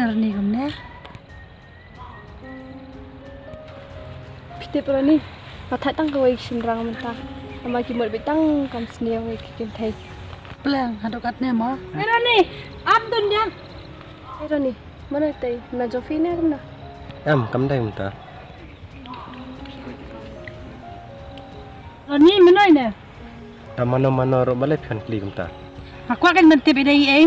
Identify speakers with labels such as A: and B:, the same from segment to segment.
A: Rani kumne.
B: Pite Rani, pathai tang kawai simrang mentah. Nama kimot betang kam seniang kikin thai.
A: Pelang hadokat ne mo.
B: Rani, Abdul jam. Rani, mana tay? Na Jofi ne kumna.
C: Kam đây ta.
A: Rani menoi ne.
C: Mana ro balai pian kli ta.
A: Aku akan mentip idai ai.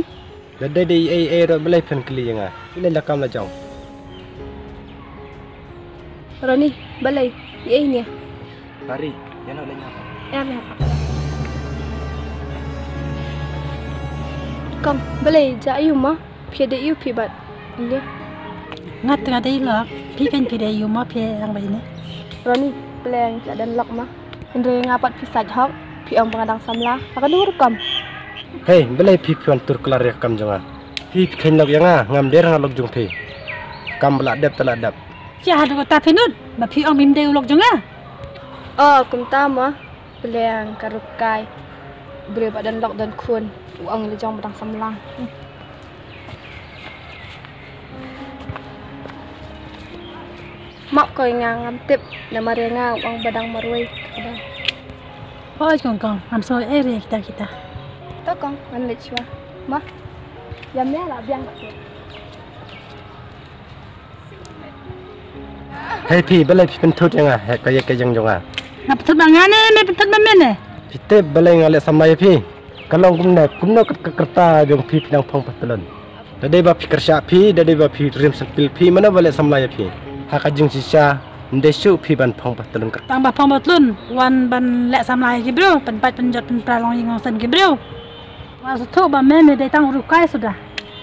C: Dadai ro balai pian kli nga. Ile la kam la jong.
B: Rani, balai, ai ne.
C: Mari, yana le nya.
B: Em. Kom, balai ja ayu ma. Phe de yu phi bat. Ile.
A: Ngat tengah dai lok. Pi kan pi dai yu ma pi ang bai ne.
B: Rani, pelang ja dan lok ma. Indre ngapat pisah hok. Pi ang pengadang samla. Akan dur kam.
C: Hey, balai pi pian tur kelar ya kam jonga. Pi khen lok yang ngam der ngalok jong pi. Kam bela dep tela dap.
A: Cia hadokat ta pinut. Ba pi ang bim dai lok jonga.
B: Kum tama. Pelang karukai. Beri badan lok dan kun. Uang le jong badang samlang. Mak koi ngam tip nama renga uang badang marui.
A: Oi kong, am so ere kita.
B: Tak kong, an le chua. Ma. Yam ne la biang.
C: Hey pi balai pi pentut yang kaya jong jonga.
A: Ngap tut mangane me pentut mamen ne.
C: Pite balai ngale samai pi. Kalau kumna kerta jong pi pinang pong patelon. Dadai ba pi kerja pi, dadai ba pi rim sepil pi mana balai samai pi. Hak jeng sisa ndesu pi ban pong patelon ker.
A: Tang ba pong batlun wan ban lek samlai ki bro, penpat penjot pen pralong ingong sen ki bro. Wa tu ba me dai tang rukai sudah.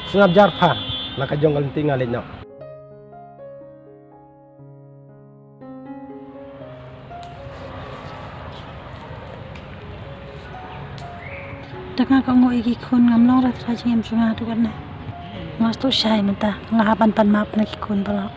C: Sengap jar pa, maka jong ngal tinggal nyok.
A: Dengan kau ngoi ki kun ngam long rat rajing em sunga tu kan. Mas tu syai menta ngahapan pan map na ki kun bala.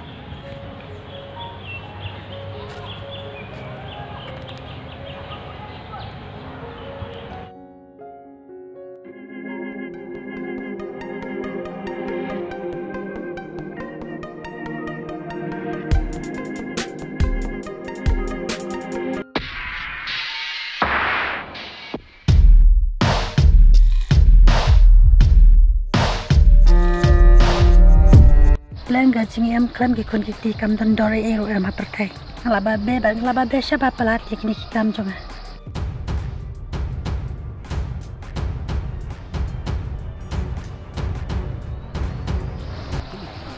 A: Plan gajing em klam ki kun kiti kam dan dore ero em hapertai. Ngalaba be siapa pelat yakni kam jonga.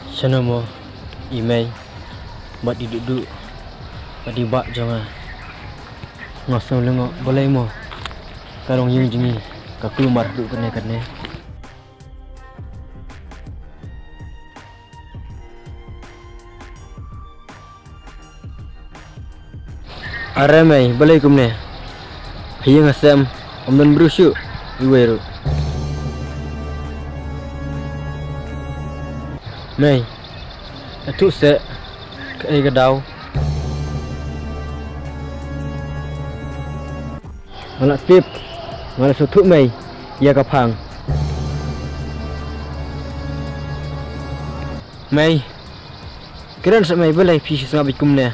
D: Sana mo email buat duduk buat dibak jonga. Ngasong lengo boleh mo. Kalong yung jingi kakulu mar duduk kene. Are mai balai kumne hiang asam omdan brusu iweru mai atu se kai gadau malak tip malak sutu mai ya kapang mai keren sa mai balai pisi ngabit kumne